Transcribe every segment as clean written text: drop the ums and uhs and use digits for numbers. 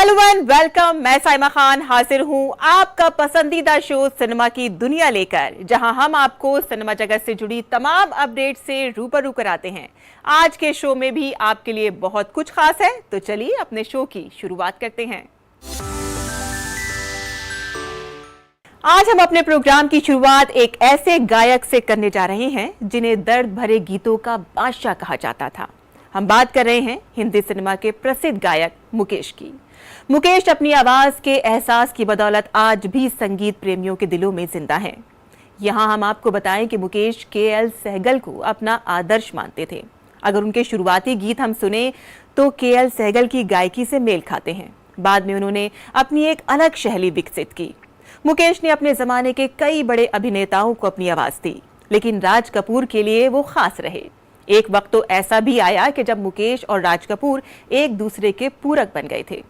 Hello and welcome. मैं साइमा खान हाजिर हूं आपका पसंदीदा शो सिनेमा की दुनिया लेकर, जहां हम आपको सिनेमा जगत से जुड़ी तमाम अपडेट से रूबरू कराते हैं। आज के शो में भी आपके लिए बहुत कुछ खास है, तो चलिए अपने शो की शुरुआत करते हैं। आज हम अपने प्रोग्राम की शुरुआत एक ऐसे गायक से करने जा रहे हैं जिन्हें दर्द भरे गीतों का बादशाह कहा जाता था। हम बात कर रहे हैं हिंदी सिनेमा के प्रसिद्ध गायक मुकेश की। मुकेश अपनी आवाज के एहसास की बदौलत आज भी संगीत प्रेमियों के दिलों में जिंदा हैं। यहां हम आपको बताएं कि मुकेश के.एल. सहगल को अपना आदर्श मानते थे। अगर उनके शुरुआती गीत हम सुने तो के.एल. सहगल की गायकी से मेल खाते हैं। बाद में उन्होंने अपनी एक अलग शैली विकसित की। मुकेश ने अपने जमाने के कई बड़े अभिनेताओं को अपनी आवाज दी, लेकिन राज कपूर के लिए वो खास रहे। एक वक्त तो ऐसा भी आया कि जब मुकेश और राज कपूर एक दूसरे के पूरक बन गए थे।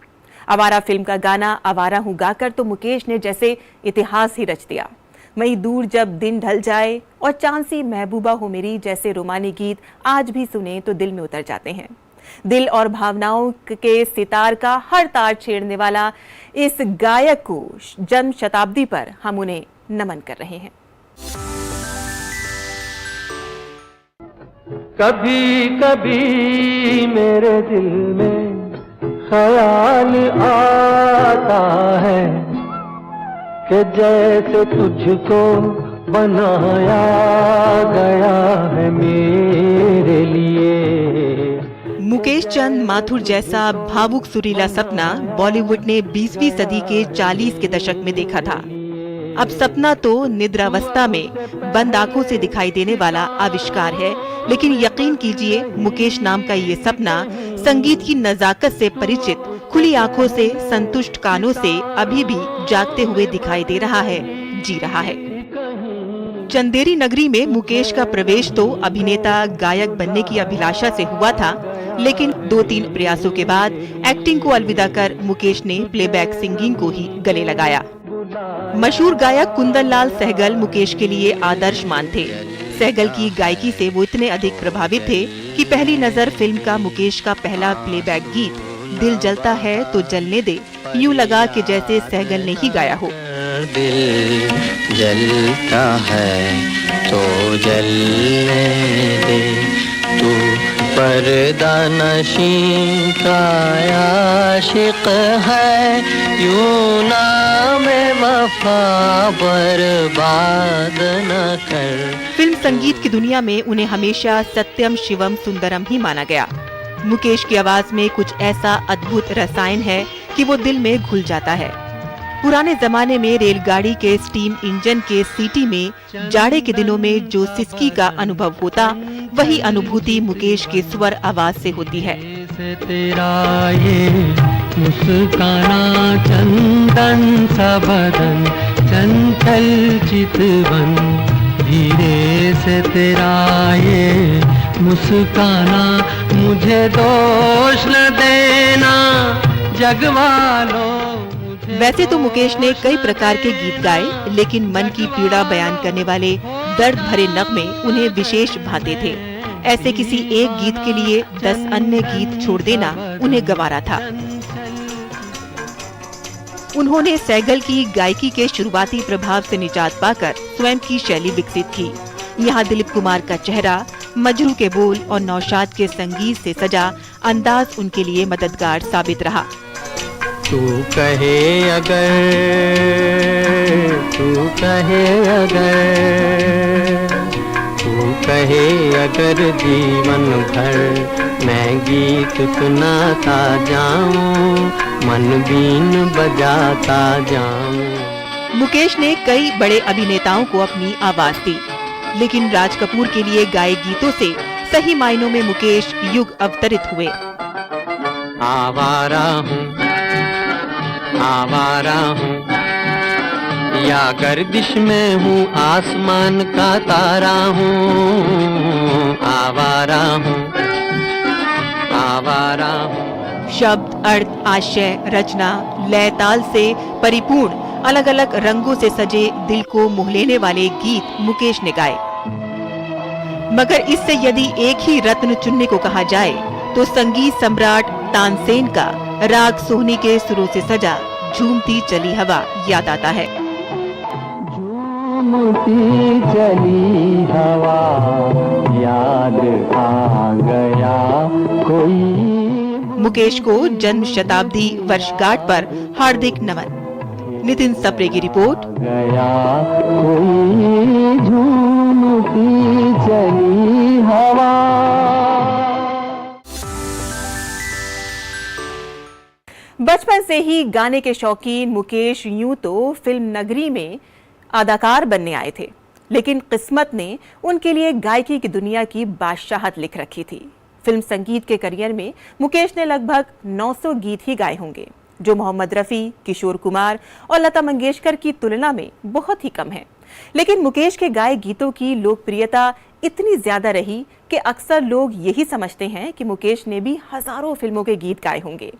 आवारा फिल्म का गाना आवारा हूं गाकर तो मुकेश ने जैसे इतिहास ही रच दिया। वहीं दूर जब दिन ढल जाए और चांद सी महबूबा हो मेरी जैसे रोमानी गीत आज भी सुने तो दिल में उतर जाते हैं। दिल और भावनाओं के सितार का हर तार छेड़ने वाला इस गायक को जन्म शताब्दी पर हम उन्हें नमन कर रहे हैं। कभी कभी मेरे दिल में ख्याल आता है कि जैसे तुझको बनाया गया है मेरे लिए। मुकेश चंद माथुर जैसा भावुक सुरीला सपना बॉलीवुड ने 20वीं सदी के 40 के दशक में देखा था। अब सपना तो निद्रावस्था में बंद आंखों से दिखाई देने वाला आविष्कार है, लेकिन यकीन कीजिए मुकेश नाम का ये सपना संगीत की नजाकत से परिचित, खुली आंखों से, संतुष्ट कानों से अभी भी जागते हुए दिखाई दे रहा है, जी रहा है। चंदेरी नगरी में मुकेश का प्रवेश तो अभिनेता गायक बनने की अभिलाषा से हुआ था, लेकिन 2-3 प्रयासों के बाद एक्टिंग को अलविदा कर मुकेश ने प्लेबैक सिंगिंग को ही गले लगाया। मशहूर गायक कुंदन लाल सहगल मुकेश के लिए आदर्श मान थे। सहगल की गायकी से वो इतने अधिक प्रभावित थे कि पहली नजर फिल्म का मुकेश का पहला प्लेबैक गीत दिल जलता है तो जलने दे यूं लगा कि जैसे सहगल ने ही गाया हो। दिल जलता है तो जलने दे, तू पर्दा नशीं का आशिक है, यूं नाम वफा बर्बाद न कर। फिल्म संगीत की दुनिया में उन्हें हमेशा सत्यम शिवम सुंदरम ही माना गया। मुकेश की आवाज में कुछ ऐसा अद्भुत रसायन है कि वो दिल में घुल जाता है। पुराने जमाने में रेलगाड़ी के स्टीम इंजन के सीटी में जाड़े के दिनों में जो सिसकी का अनुभव होता, वही अनुभूति मुकेश के स्वर आवाज से होती है। तेरा ये मुस्काना चंदन सा बदन, चंचल चितवन, धीरे से तेरा ये मुस्काना, मुझे दोष न देना जगवालो। वैसे तो मुकेश ने कई प्रकार के गीत गाए, लेकिन मन की पीड़ा बयान करने वाले दर्द भरे नगमे उन्हें विशेष भाते थे। ऐसे किसी एक गीत के लिए 10 अन्य गीत छोड़ देना उन्हें गंवारा था। उन्होंने सहगल की गायकी के शुरुआती प्रभाव से निजात पाकर स्वयं की शैली विकसित की। यहाँ दिलीप कुमार का चेहरा, मजरू के बोल और नौशाद के संगीत से सजा अंदाज उनके लिए मददगार साबित रहा। तू कहे अगर, तू कहे अगर, तू कहे अगर जीवन भर मैं गीत सुनाता जाऊं, मन बीन बजाता जाऊं। मुकेश ने कई बड़े अभिनेताओं को अपनी आवाज दी, लेकिन राज कपूर के लिए गाए गीतों से सही मायनों में मुकेश युग अवतरित हुए। आवारा हूँ, आवारा हूँ, या गर्दिश में हूँ, आसमान का तारा हूँ, आवारा हूँ, आवारा हूँ। शब्द, अर्थ, आशय, रचना, लय ताल से परिपूर्ण अलग अलग रंगों से सजे दिल को मोह लेने वाले गीत मुकेश ने गाए। मगर इससे यदि एक ही रत्न चुनने को कहा जाए तो संगीत सम्राट तानसेन का राग सोहनी के सुरों से सजा झूमती चली हवा याद आता है। झूमती चली हवा याद आ गया कोई। मुकेश को जन्म शताब्दी वर्षगांठ पर हार्दिक नमन। नितिन सप्रे की रिपोर्ट। गया कोई झूमती चली हवा। बचपन से ही गाने के शौकीन मुकेश यूं तो फिल्म नगरी में अदाकार बनने आए थे, लेकिन किस्मत ने उनके लिए गायकी की दुनिया की बादशाहत लिख रखी थी। फिल्म संगीत के करियर में मुकेश ने लगभग 900 गीत ही गाए होंगे, जो मोहम्मद रफ़ी, किशोर कुमार और लता मंगेशकर की तुलना में बहुत ही कम है। लेकिन मुकेश के गाए गीतों की लोकप्रियता इतनी ज्यादा रही कि अक्सर लोग यही समझते हैं कि मुकेश ने भी हजारों फिल्मों के गीत गाए होंगे।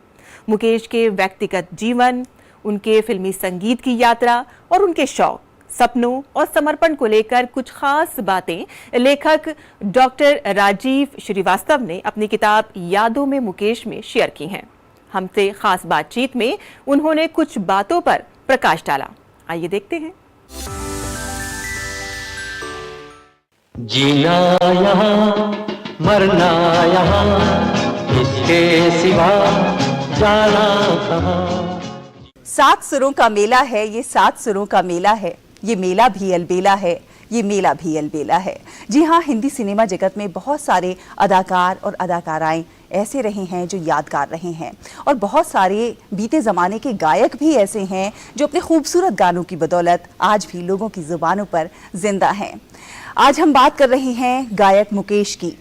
मुकेश के व्यक्तिगत जीवन, उनके फिल्मी संगीत की यात्रा और उनके शौक, सपनों और समर्पण को लेकर कुछ खास बातें लेखक डॉक्टर राजीव श्रीवास्तव ने अपनी किताब यादों में मुकेश में शेयर की हैं। हमसे खास बातचीत में उन्होंने कुछ बातों पर प्रकाश डाला। आइए देखते हैं। जीना यहाँ मरना यहाँ, इसके सिवा जाना कहाँ। 7 सुरों का मेला है, ये 7 सुरों का मेला है, ये मेला भी अलबेला है, ये मेला भी अलबेला है। जी हाँ, हिंदी सिनेमा जगत में बहुत सारे अदाकार और अदाकाराएं ऐसे रहे हैं जो यादगार रहे हैं, और बहुत सारे बीते ज़माने के गायक भी ऐसे हैं जो अपने खूबसूरत गानों की बदौलत आज भी लोगों की ज़ुबानों पर जिंदा हैं। आज हम बात कर रहे हैं गायक मुकेश की,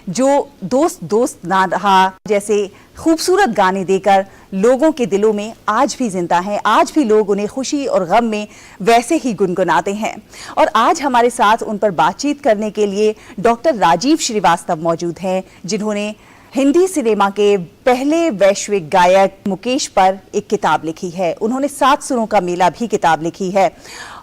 जो दोस्त दोस्त ना रहा जैसे खूबसूरत गाने देकर लोगों के दिलों में आज भी जिंदा हैं। आज भी लोग उन्हें खुशी और गम में वैसे ही गुनगुनाते हैं। और आज हमारे साथ उन पर बातचीत करने के लिए डॉक्टर राजीव श्रीवास्तव मौजूद हैं, जिन्होंने हिंदी सिनेमा के पहले वैश्विक गायक मुकेश पर एक किताब लिखी है। उन्होंने 7 सुरों का मेला भी किताब लिखी है,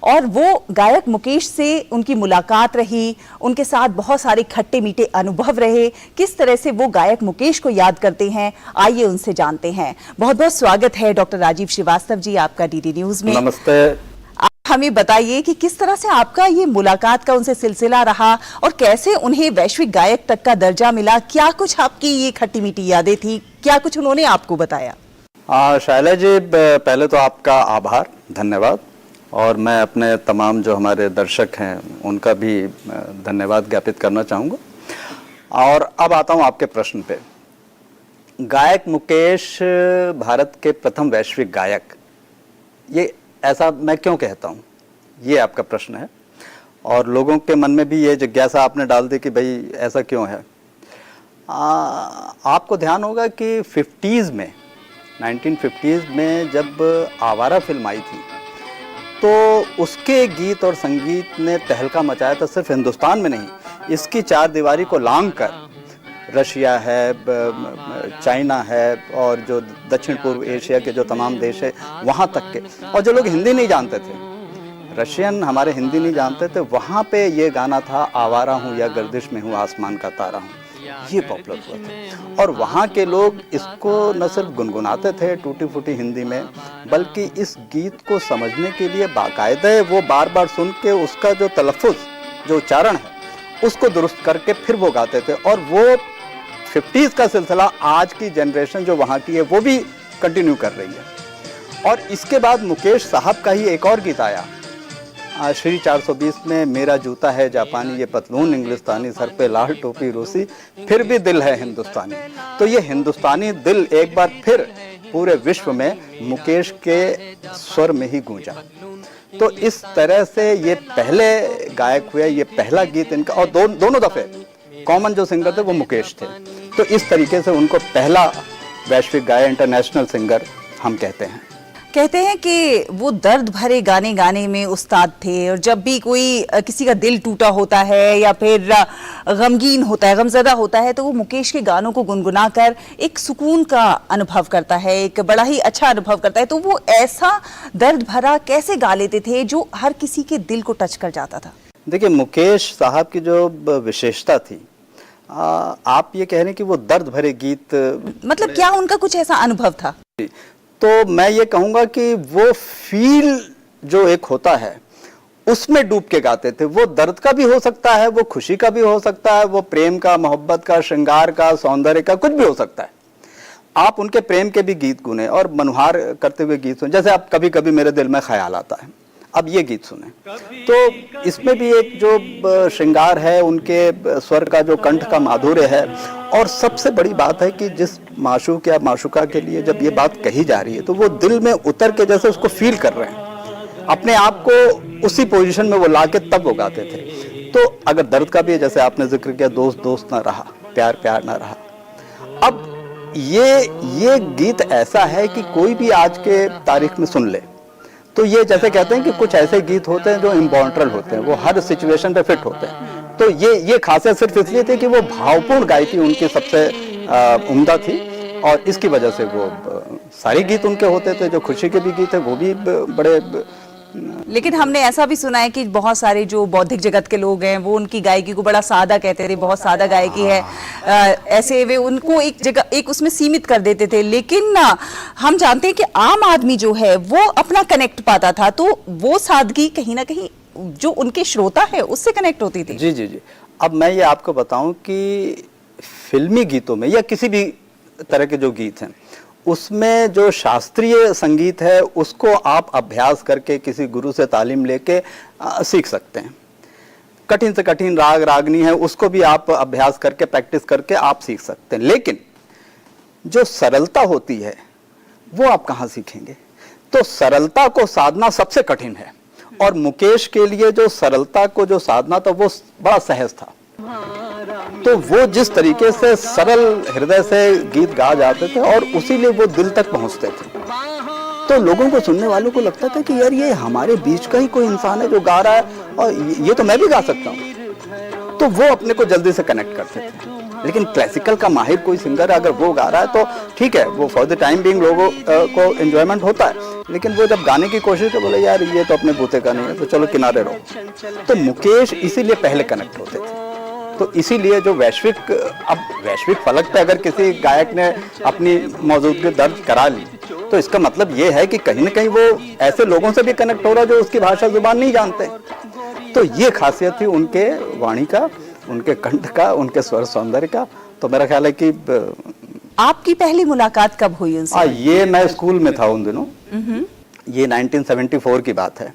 और वो गायक मुकेश से उनकी मुलाकात रही, उनके साथ बहुत सारे खट्टे मीठे अनुभव रहे। किस तरह से वो गायक मुकेश को याद करते हैं, आइए उनसे जानते हैं। बहुत बहुत स्वागत है डॉक्टर राजीव श्रीवास्तव जी आपका डीडी न्यूज में। नमस्ते। हमें बताइए कि किस तरह से आपका ये मुलाकात का उनसे सिलसिला रहा और कैसे उन्हें वैश्विक गायक तक का दर्जा मिला। क्या कुछ आपकी ये खट्टी मीठी यादें थी, क्या कुछ उन्होंने आपको बताया? शैला जी, पहले तो आपका आभार, धन्यवाद, और मैं अपने तमाम जो हमारे दर्शक हैं उनका भी धन्यवाद ज्ञापित करना चाहूँगा। और अब आता हूँ आपके प्रश्न पे। गायक मुकेश भारत के प्रथम वैश्विक गायक, ये ऐसा मैं क्यों कहता हूँ, ये आपका प्रश्न है। और लोगों के मन में भी ये जिज्ञासा आपने डाल दी कि भाई ऐसा क्यों है। आपको ध्यान होगा कि 50s में, 1950s में जब आवारा फिल्म आई थी, तो उसके गीत और संगीत ने तहलका मचाया था। सिर्फ हिंदुस्तान में नहीं, इसकी चार दीवारी को लांघ कर रशिया है, चाइना है, और जो दक्षिण पूर्व एशिया के जो तमाम देश है वहाँ तक के, और जो लोग हिंदी नहीं जानते थे, रशियन हमारे हिंदी नहीं जानते थे, वहाँ पे ये गाना था, आवारा हूँ या गर्दिश में हूँ आसमान का तारा हूँ, ये पॉपुलर हुआ था। और वहाँ के लोग इसको न सिर्फ गुनगुनाते थे टूटी फूटी हिंदी में, बल्कि इस गीत को समझने के लिए बाकायदे वो बार बार सुन के उसका जो तलफ़ुज़, जो उच्चारण है, उसको दुरुस्त करके फिर वो गाते थे। और वो 50s का सिलसिला आज की जनरेशन जो वहाँ की है वो भी कंटिन्यू कर रही है। और इसके बाद मुकेश साहब का ही एक और गीत आया, श्री 420 में, मेरा जूता है जापानी, ये पतलून इंग्लिस्तानी, सर पे लाल टोपी रूसी, फिर भी दिल है हिंदुस्तानी। तो ये हिंदुस्तानी दिल एक बार फिर पूरे विश्व में मुकेश के स्वर में ही गूंजा। तो इस तरह से ये पहले गायक हुए, ये पहला गीत इनका, और दोनों दफे कॉमन जो सिंगर थे वो मुकेश थे। तो इस तरीके से उनको पहला वैश्विक गायक, इंटरनेशनल सिंगर हम कहते हैं। कहते हैं कि वो दर्द भरे गाने गाने में उस्ताद थे, और जब भी कोई किसी का दिल टूटा होता है या फिर गमगीन होता है, गमज़दा होता है, तो वो मुकेश के गानों को गुनगुना कर एक सुकून का अनुभव करता है, एक बड़ा ही अच्छा अनुभव करता है। तो वो ऐसा दर्द भरा कैसे गा लेते थे जो हर किसी के दिल को टच कर जाता था? देखिए, मुकेश साहब की जो विशेषता थी, आप ये कह रहे हैं कि वो दर्द भरे गीत, मतलब क्या उनका कुछ ऐसा अनुभव था? तो मैं ये कहूँगा कि वो फील जो एक होता है उसमें डूब के गाते थे। वो दर्द का भी हो सकता है, वो खुशी का भी हो सकता है, वो प्रेम का, मोहब्बत का, श्रृंगार का, सौंदर्य का, कुछ भी हो सकता है। आप उनके प्रेम के भी गीत गुने और मनुहार करते हुए गीत सुने, जैसे आप कभी कभी मेरे दिल में ख्याल आता है, अब ये गीत सुने तो इसमें भी एक जो श्रृंगार है, उनके स्वर का जो कंठ का माधुर्य है। और सबसे बड़ी बात है कि जिस माशूक या माशूका के लिए जब ये बात कही जा रही है तो वो दिल में उतर के जैसे उसको फील कर रहे हैं, अपने आप को उसी पोजीशन में वो ला के तब वो गाते थे। तो अगर दर्द का भी है, जैसे आपने जिक्र किया, दोस्त दोस्त ना रहा, प्यार प्यार ना रहा, अब ये गीत ऐसा है कि कोई भी आज के तारीख में सुन ले तो ये जैसे कहते हैं कि कुछ ऐसे गीत होते हैं जो इम्बॉन्ट्रल होते हैं, वो हर सिचुएशन पे फिट होते हैं। तो ये खासियत सिर्फ इसलिए थी कि वो भावपूर्ण गायकी उनकी सबसे उम्दा थी और इसकी वजह से वो सारे गीत उनके होते थे। जो खुशी के भी गीत है वो भी बड़े। लेकिन हमने ऐसा भी सुना है कि बहुत सारे जो बौद्धिक जगत के लोग हैं वो उनकी गायकी को बड़ा सादा कहते थे, बहुत सादा गायकी है, ऐसे वे उनको एक जगह, एक उसमें सीमित कर देते थे। लेकिन हम जानते हैं कि आम आदमी जो है वो अपना कनेक्ट पाता था, तो वो सादगी कहीं ना कहीं जो उनके श्रोता है उससे कनेक्ट होती थी। जी जी जी। अब मैं ये आपको बताऊं कि फिल्मी गीतों में या किसी भी तरह के जो गीत हैं उसमें जो शास्त्रीय संगीत है उसको आप अभ्यास करके किसी गुरु से तालीम लेके सीख सकते हैं। कठिन से कठिन राग रागनी है उसको भी आप अभ्यास करके, प्रैक्टिस करके आप सीख सकते हैं। लेकिन जो सरलता होती है वो आप कहाँ सीखेंगे? तो सरलता को साधना सबसे कठिन है और मुकेश के लिए जो सरलता को जो साधना था वो बड़ा सहज था। तो वो जिस तरीके से सरल हृदय से गीत गा जाते थे और उसीलिए वो दिल तक पहुंचते थे, तो लोगों को, सुनने वालों को लगता था कि यार ये हमारे बीच का ही कोई इंसान है जो गा रहा है और ये तो मैं भी गा सकता हूँ। तो वो अपने को जल्दी से कनेक्ट करते थे। लेकिन क्लासिकल का माहिर कोई सिंगर अगर वो गा रहा है तो ठीक है, वो फॉर द टाइम बीइंग लोगों को एंजॉयमेंट होता है, लेकिन वो जब गाने की कोशिश तो बोले यार ये तो अपने बूते का नहीं है, तो चलो किनारे रहो। तो मुकेश इसीलिए पहले कनेक्ट होते थे। तो इसीलिए जो वैश्विक फलक पे अगर किसी गायक ने अपनी मौजूदगी दर्ज करा ली तो इसका मतलब ये है कि कहीं ना कहीं वो ऐसे लोगों से भी कनेक्ट हो रहा है जो उसकी भाषा जुबान नहीं जानते। तो ये खासियत थी उनके वाणी का, उनके कंठ का, उनके स्वर सौंदर्य का। तो मेरा ख्याल है कि आपकी पहली मुलाकात कब हुई उनसे? ये मैं स्कूल में था उन दिनों, ये 1974 की बात है।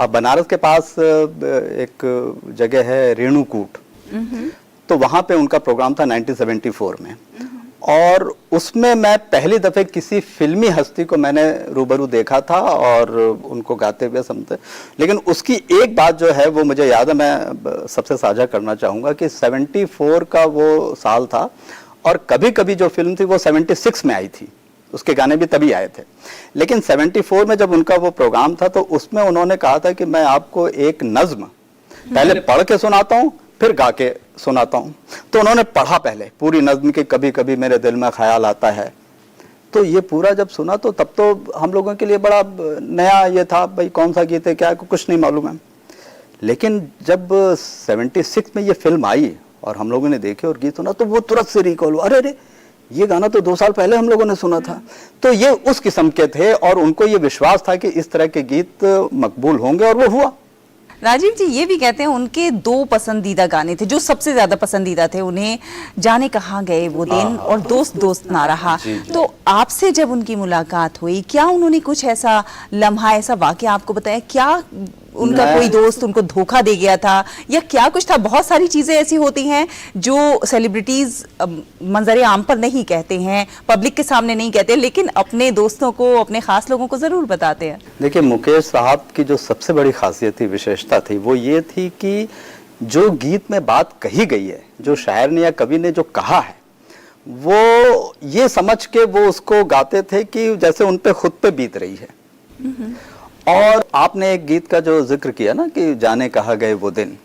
बनारस के पास एक जगह है रेणुकूट, तो वहां पे उनका प्रोग्राम था 1974 में और उसमें मैं पहली दफे किसी फिल्मी हस्ती को मैंने रूबरू देखा था और उनको गाते हुए सुनते। लेकिन उसकी एक बात जो है वो मुझे याद है, मैं सबसे साझा करना चाहूंगा कि 74 का वो साल था और कभी कभी जो फिल्म थी वो 76 में आई थी, उसके गाने भी तभी आए थे। लेकिन 74 में जब उनका वो प्रोग्राम था तो उसमें उन्होंने कहा था कि मैं आपको एक नज्म पहले पढ़ के सुनाता हूँ फिर गा के सुनाता हूँ। तो उन्होंने पढ़ा पहले पूरी नज्म की, कभी कभी मेरे दिल में ख्याल आता है। तो ये पूरा जब सुना तो तब तो हम लोगों के लिए बड़ा नया ये था, भाई कौन सा गीत है, क्या कुछ नहीं मालूम है। लेकिन जब 76 में ये फिल्म आई और हम लोगों ने देखे और गीत सुना तो वो तुरंत से रिकॉल हुआ, अरे अरे ये गाना तो 2 साल पहले हम लोगों ने सुना था। तो ये उस किस्म के थे और उनको ये विश्वास था कि इस तरह के गीत मकबूल होंगे और वो हुआ। राजीव जी ये भी कहते हैं उनके 2 पसंदीदा गाने थे जो सबसे ज्यादा पसंदीदा थे उन्हें, जाने कहाँ गए वो दिन और दोस्त दोस्त ना रहा। तो आपसे जब उनकी मुलाकात हुई, क्या उन्होंने कुछ ऐसा लम्हा, ऐसा वाकया आपको बताया? क्या उनका कोई दोस्त उनको धोखा दे गया था या क्या कुछ था? बहुत सारी चीजें ऐसी होती हैं जो सेलिब्रिटीज मंजरे आम पर नहीं कहते हैं, पब्लिक के सामने नहीं कहते, लेकिन अपने दोस्तों को, अपने खास लोगों को जरूर बताते हैं। देखिए, मुकेश साहब की जो सबसे बड़ी खासियत थी, विशेषता थी, वो ये थी कि जो गीत में बात कही गई है, जो शायर ने या कवि ने जो कहा है, वो ये समझ के वो उसको गाते थे कि जैसे उन पे खुद पे बीत रही है। और आपने एक गीत का जो जिक्र किया ना कि जाने कहा गए वो दिन,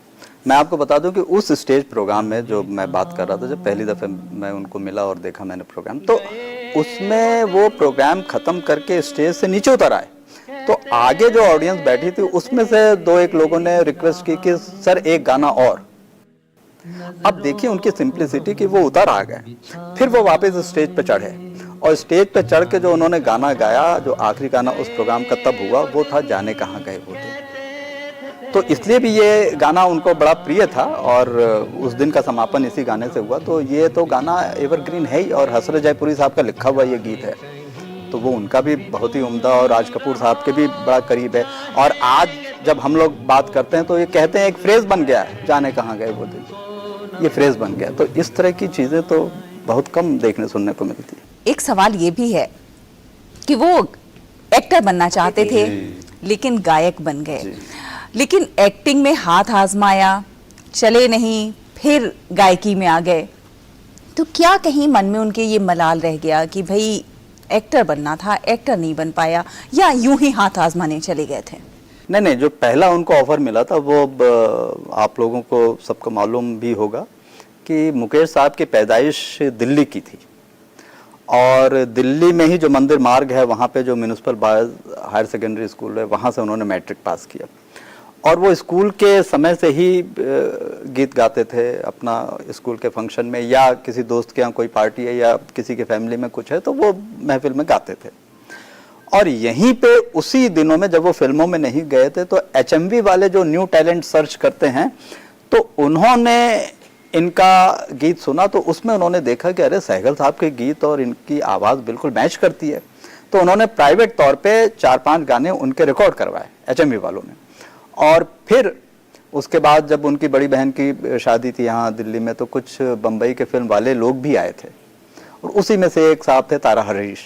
मैं आपको बता दूं कि उस स्टेज प्रोग्राम में जो मैं बात कर रहा था, जब पहली दफे मैं उनको मिला और देखा मैंने प्रोग्राम, तो उसमें वो प्रोग्राम खत्म करके स्टेज से नीचे उतर आए तो आगे जो ऑडियंस बैठी थी उसमें से 2-1 लोगों ने रिक्वेस्ट की कि सर एक गाना और। अब देखिए उनकी सिंप्लिसिटी कि वो उतर आ गए, फिर वो वापस स्टेज पे चढ़े और स्टेज पे चढ़ के जो उन्होंने गाना गाया, जो आखिरी गाना उस प्रोग्राम का तब हुआ, वो था जाने कहाँ गए वो दिन। तो इसलिए भी ये गाना उनको बड़ा प्रिय था और उस दिन का समापन इसी गाने से हुआ। तो ये तो गाना एवरग्रीन है ही, और हसरत जयपुरी साहब का लिखा हुआ ये गीत है, तो वो उनका भी बहुत ही उम्दा और राज कपूर साहब के भी बड़ा करीब है। और आज जब हम लोग बात करते हैं तो ये कहते हैं एक फ्रेज बन गया है, जाने कहाँ गए वो दिन, ये फ्रेज बन गया। तो इस तरह की चीज़ें तो बहुत कम देखने सुनने को मिलती है। एक सवाल ये भी है कि वो एक्टर बनना चाहते थे लेकिन गायक बन गए, लेकिन एक्टिंग में हाथ आजमाया, चले नहीं, फिर गायकी में आ गए। तो क्या कहीं मन में उनके ये मलाल रह गया कि भाई एक्टर बनना था, एक्टर नहीं बन पाया, या यूं ही हाथ आजमाने चले गए थे? नहीं, जो पहला उनको ऑफर मिला था वो आप लोगों को सबको मालूम भी होगा कि मुकेश साहब की पैदाइश दिल्ली की थी, और दिल्ली में ही जो मंदिर मार्ग है वहाँ पे जो municipal boys higher secondary school है, वहाँ से उन्होंने मैट्रिक पास किया। और वो स्कूल के समय से ही गीत गाते थे अपना स्कूल के फंक्शन में, या किसी दोस्त के यहाँ कोई पार्टी है या किसी के फैमिली में कुछ है तो वो महफिल में गाते थे। और यहीं पे उसी दिनों में जब वो फिल्मों में नहीं गए थे तो HMV वाले जो न्यू टैलेंट सर्च करते हैं, तो उन्होंने इनका गीत सुना, तो उसमें उन्होंने देखा कि अरे सहगल साहब के गीत और इनकी आवाज़ बिल्कुल मैच करती है। तो उन्होंने प्राइवेट तौर पे 4-5 गाने उनके रिकॉर्ड करवाए HMV वालों ने। और फिर उसके बाद जब उनकी बड़ी बहन की शादी थी यहाँ दिल्ली में, तो कुछ बम्बई के फिल्म वाले लोग भी आए थे, और उसी में से एक साहब थे तारा हरीश।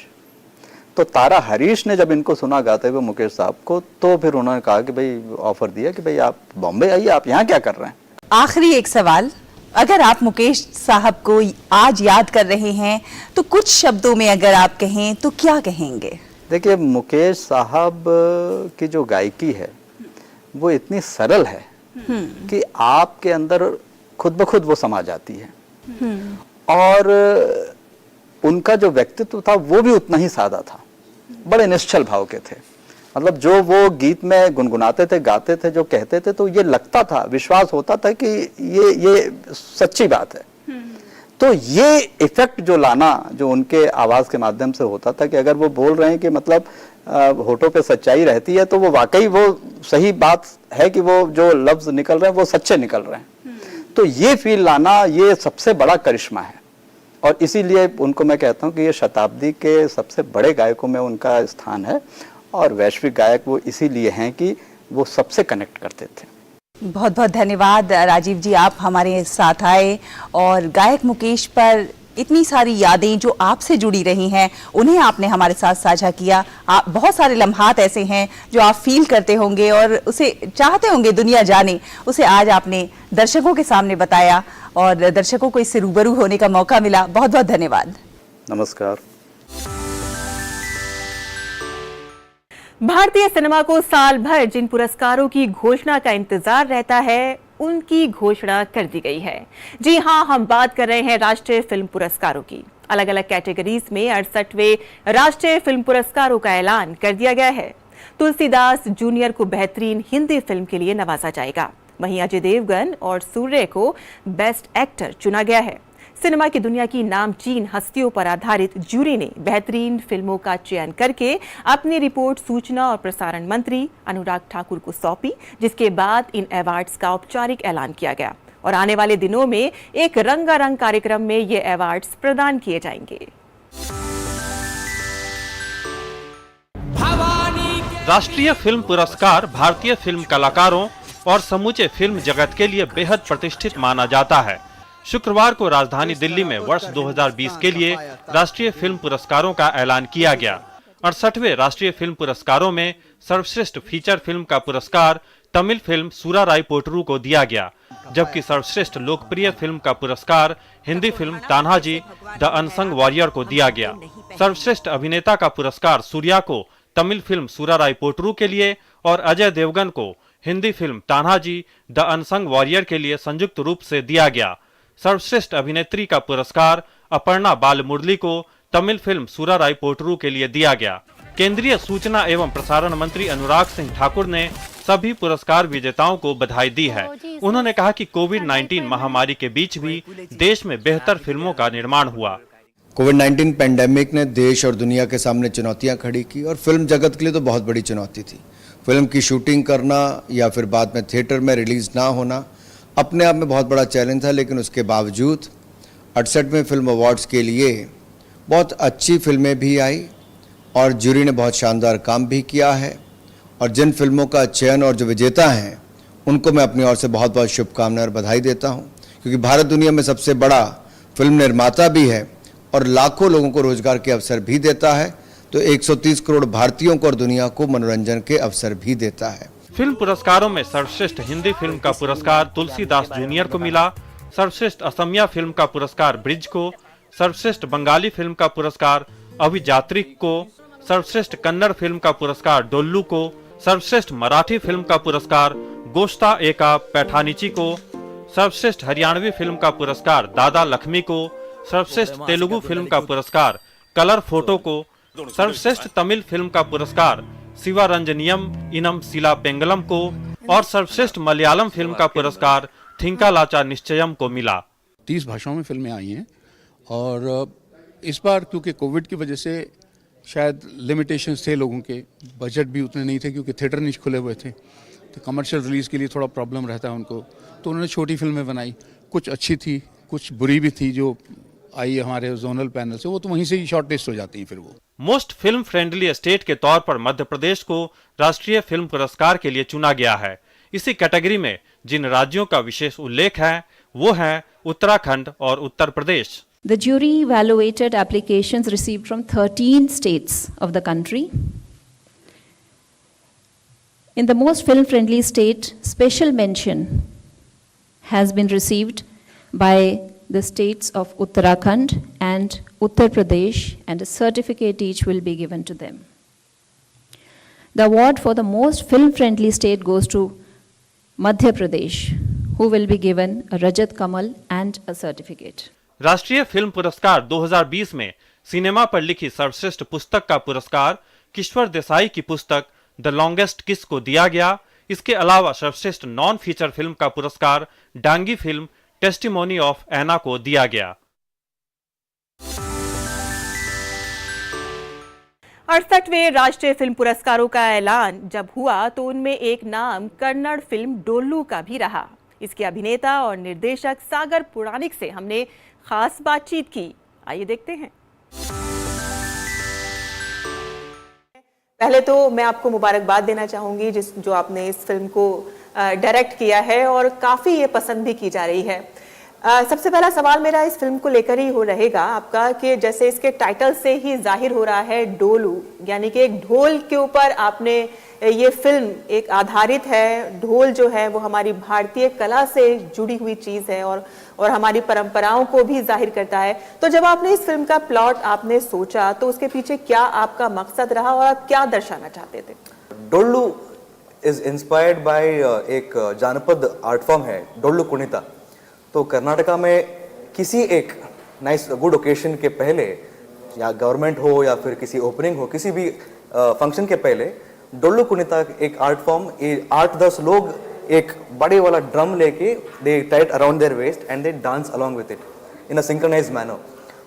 तो तारा हरीश ने जब इनको सुना गाते हुए मुकेश साहब को, तो फिर उन्होंने कहा कि भाई ऑफर दिया कि भाई आप बॉम्बे आइए, आप यहाँ क्या कर रहे हैं। आखिरी एक सवाल, अगर आप मुकेश साहब को आज याद कर रहे हैं तो कुछ शब्दों में अगर आप कहें तो क्या कहेंगे? देखिए, मुकेश साहब की जो गायकी है वो इतनी सरल है कि आपके अंदर खुद ब खुद वो समा जाती है, और उनका जो व्यक्तित्व था वो भी उतना ही सादा था, बड़े निश्चल भाव के थे। मतलब जो वो गीत में गुनगुनाते थे, गाते थे, जो कहते थे, तो ये लगता था, विश्वास होता था कि ये सच्ची बात है। तो ये इफेक्ट जो लाना जो उनके आवाज के माध्यम से होता था कि अगर वो बोल रहे हैं कि मतलब होठों पे सच्चाई रहती है, तो वो वाकई वो सही बात है कि वो जो लफ्ज निकल रहे हैं वो सच्चे निकल रहे हैं। तो ये फील लाना, ये सबसे बड़ा करिश्मा है, और इसीलिए उनको मैं कहता हूँ कि ये शताब्दी के सबसे बड़े गायकों में उनका स्थान है, और वैश्विक गायक वो इसीलिए हैं कि वो सबसे कनेक्ट करते थे। बहुत बहुत धन्यवाद राजीव जी, आप हमारे साथ आए और गायक मुकेश पर इतनी सारी यादें जो आपसे जुड़ी रही हैं उन्हें आपने हमारे साथ साझा किया। आप बहुत सारे लम्हात ऐसे हैं जो आप फील करते होंगे और उसे चाहते होंगे दुनिया जाने, उसे आज आपने दर्शकों के सामने बताया और दर्शकों को इससे रूबरू होने का मौका मिला। बहुत बहुत धन्यवाद। नमस्कार। भारतीय सिनेमा को साल भर जिन पुरस्कारों की घोषणा का इंतजार रहता है, उनकी घोषणा कर दी गई है। जी हां, हम बात कर रहे हैं राष्ट्रीय फिल्म पुरस्कारों की। अलग अलग कैटेगरीज में 68वें राष्ट्रीय फिल्म पुरस्कारों का ऐलान कर दिया गया है। तुलसीदास जूनियर को बेहतरीन हिंदी फिल्म के लिए नवाजा जाएगा। वहीं अजय देवगन और सूर्य को बेस्ट एक्टर चुना गया है। सिनेमा की दुनिया की नामचीन हस्तियों पर आधारित जूरी ने बेहतरीन फिल्मों का चयन करके अपनी रिपोर्ट सूचना और प्रसारण मंत्री अनुराग ठाकुर को सौंपी, जिसके बाद इन अवार्ड्स का औपचारिक ऐलान किया गया और आने वाले दिनों में एक रंगारंग कार्यक्रम में ये अवार्ड्स प्रदान किए जाएंगे। राष्ट्रीय फिल्म पुरस्कार भारतीय फिल्म कलाकारों और समूचे फिल्म जगत के लिए बेहद प्रतिष्ठित माना जाता है। शुक्रवार को राजधानी दिल्ली में वर्ष 2020 के लिए राष्ट्रीय फिल्म पुरस्कारों का ऐलान किया गया। 68वें राष्ट्रीय फिल्म पुरस्कारों में सर्वश्रेष्ठ फीचर फिल्म का पुरस्कार तमिल फिल्म सूराराय पोटरू को दिया गया, जबकि सर्वश्रेष्ठ लोकप्रिय फिल्म का पुरस्कार Hindi film Tanhaji the unsung warrior को दिया गया। सर्वश्रेष्ठ अभिनेता का पुरस्कार सूर्या को तमिल फिल्म सूराराय पोटरू के लिए और अजय देवगन को Hindi film Tanhaji the unsung warrior के लिए संयुक्त रूप से दिया गया। सर्वश्रेष्ठ अभिनेत्री का पुरस्कार अपर्णा बालमुरली को तमिल फिल्म सूराराय पोटरू के लिए दिया गया। केंद्रीय सूचना एवं प्रसारण मंत्री अनुराग सिंह ठाकुर ने सभी पुरस्कार विजेताओं को बधाई दी है। उन्होंने कहा कि कोविड-19 महामारी के बीच भी देश में बेहतर फिल्मों का निर्माण हुआ। कोविड-19 पेंडेमिक ने देश और दुनिया के सामने चुनौतियां खड़ी की और फिल्म जगत के लिए तो बहुत बड़ी चुनौती थी। फिल्म की शूटिंग करना या फिर बाद में थिएटर में रिलीज ना होना अपने आप में बहुत बड़ा चैलेंज था, लेकिन उसके बावजूद 68वें फिल्म अवार्ड्स के लिए बहुत अच्छी फिल्में भी आई और जूरी ने बहुत शानदार काम भी किया है। और जिन फिल्मों का चयन और जो विजेता हैं उनको मैं अपनी ओर से बहुत बहुत शुभकामनाएं और बधाई देता हूं, क्योंकि भारत दुनिया में सबसे बड़ा फिल्म निर्माता भी है और लाखों लोगों को रोजगार के अवसर भी देता है, तो 130 करोड़ भारतीयों को और दुनिया को मनोरंजन के अवसर भी देता है। फिल्म पुरस्कारों में सर्वश्रेष्ठ हिंदी फिल्म का पुरस्कार तुलसीदास जूनियर को मिला, सर्वश्रेष्ठ असमिया फिल्म का पुरस्कार ब्रिज को, सर्वश्रेष्ठ बंगाली फिल्म का पुरस्कार अभिजात्रिक को, सर्वश्रेष्ठ कन्नड़ फिल्म का पुरस्कार डोल्लू को, सर्वश्रेष्ठ मराठी फिल्म का पुरस्कार गोश्ता एका पैठानीची को, सर्वश्रेष्ठ हरियाणवी फिल्म का पुरस्कार दादा लक्ष्मी को, सर्वश्रेष्ठ तेलुगु फिल्म का पुरस्कार कलर फोटो को, सर्वश्रेष्ठ तमिल फिल्म का पुरस्कार शिवारंजनियम इनम सिला पेंगलम को और सर्वश्रेष्ठ मलयालम फिल्म का पुरस्कार थिंकालाचा निश्चयम को मिला। 30 भाषाओं में फिल्में आई हैं और इस बार क्योंकि कोविड की वजह से शायद लिमिटेशंस थे, लोगों के बजट भी उतने नहीं थे क्योंकि थिएटर नहीं खुले हुए थे, तो कमर्शियल रिलीज़ के लिए थोड़ा प्रॉब्लम रहता है उनको, तो उन्होंने छोटी फिल्में बनाई। कुछ अच्छी थी, कुछ बुरी भी थी जो आई हमारे जोनल पैनल से, वो तो वहीं से ही शॉर्ट लिस्ट हो जाती हैं फिर वो। मोस्ट फिल्म फ्रेंडली स्टेट के तौर पर मध्य प्रदेश को राष्ट्रीय फिल्म पुरस्कार के लिए चुना गया है। इसी कैटेगरी में जिन राज्यों का विशेष उल्लेख है वो है उत्तराखंड और Uttar Pradesh. The jury evaluated applications received from 13 states of the country. In the most film-friendly state, special mention has been received by the states of Uttarakhand and Uttar Pradesh, and a certificate each will be given to them. The award for the most film-friendly state goes to Madhya Pradesh, who will be given a Rajat Kamal and a certificate. राष्ट्रीय film पुरस्कार 2020 में cinema पर लिखी सर्वश्रेष्ठ पुस्तक का पुरस्कार किश्वर देसाई की पुस्तक द लॉन्गेस्ट किस को दिया गया। इसके अलावा सर्वश्रेष्ठ नॉन फीचर फिल्म का पुरस्कार डांगी फिल्म टेस्टिमोनी ऑफ एना को दिया गया। 68वें राष्ट्रीय फिल्म पुरस्कारों का ऐलान जब हुआ तो उनमें एक नाम कन्नड़ फिल्म डोल्लू का भी रहा। इसके अभिनेता और निर्देशक सागर पुराणिक से हमने खास बातचीत की, आइए देखते हैं। पहले तो मैं आपको मुबारकबाद देना चाहूंगी जो आपने इस फिल्म को डायरेक्ट किया है और काफी ये पसंद भी की जा रही है। सबसे पहला सवाल मेरा इस फिल्म को लेकर ही हो रहेगा आपका कि जैसे इसके टाइटल से ही जाहिर हो रहा है डोलू, यानी कि एक ढोल के ऊपर आपने ये फिल्म एक आधारित है। ढोल जो है वो हमारी भारतीय कला से जुड़ी हुई चीज है और हमारी परंपराओं को भी जाहिर करता है। तो जब आपने इस फिल्म का प्लॉट आपने सोचा तो उसके पीछे क्या आपका मकसद रहा और आप क्या दर्शाना चाहते थे? डोल्लू इज इंस्पायर्ड बाय एक जानपद आर्ट फॉर्म है डोल्लू कुणिता। तो कर्नाटका में किसी एक नाइस गुड ओकेशन के पहले, या गवर्नमेंट हो या फिर किसी ओपनिंग हो, किसी भी फंक्शन के पहले डोल्लू कुणिता एक आर्ट फॉर्म, 8-10 लोग एक बड़े वाला ड्रम लेके they tight around their waist and they dance along with it in a synchronised manner.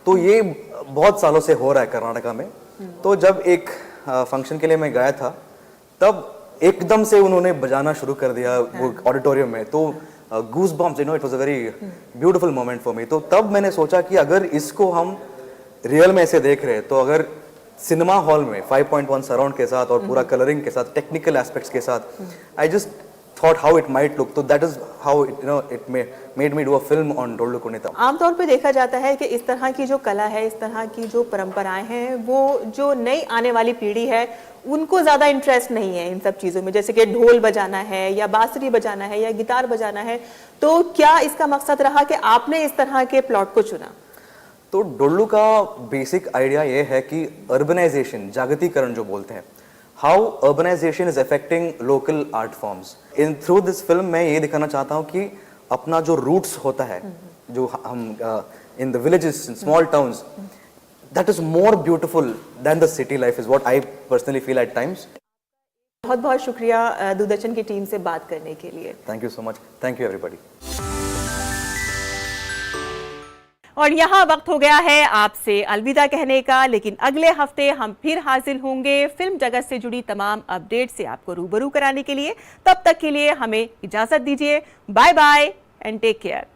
तो ये बहुत सालों से हो रहा है कर्नाटका में। तो जब एक फंक्शन के लिए मैं गया था तब एकदम से उन्होंने बजाना शुरू कर दिया वो ऑडिटोरियम में। तो गूज bumps, it was a very beautiful moment for me. तो तब मैंने सोचा कि अगर इसको हम रियल में ऐसे देख रहे हैं तो अगर सिनेमा हॉल में 5.1 सराउंड के साथ और पूरा कलरिंग के साथ, टेक्निकल एस्पेक्ट्स के साथ, I just thought how it might look. तो that is how it made me do a film on Dollu Kunitha. आमतौर पे देखा जाता है कि इस तरह की जो कला है, इस तरह की जो परंपराएं हैं, वो जो नई आने वाली पीढ़ी है उनको ज्यादा इंटरेस्ट नहीं है इन सब चीजों में, जैसे कि ढोल बजाना है या बांसुरी बजाना है या गिटार बजाना है। तो क्या इसका मकसद रहा कि आपने इस तरह के प्लॉट को चुना? तो डोल्लू का बेसिक आइडिया ये है कि अर्बनाइजेशन, जागतिकरण जो बोलते हैं, how urbanisation is affecting local art forms. In through this film मैं ये दिखाना चाहता हूँ कि अपना जो रूट्स होता है, जो हम in the villages, in small towns, that is more beautiful than the city life, is what I personally feel at times. बहुत बहुत शुक्रिया दूरदर्शन की टीम से बात करने के लिए। Thank you so much. Thank you everybody. और यहाँ वक्त हो गया है आपसे अलविदा कहने का, लेकिन अगले हफ्ते हम फिर हाजिर होंगे फिल्म जगत से जुड़ी तमाम अपडेट से आपको रूबरू कराने के लिए। तब तक के लिए हमें इजाजत दीजिए। Bye bye and take care.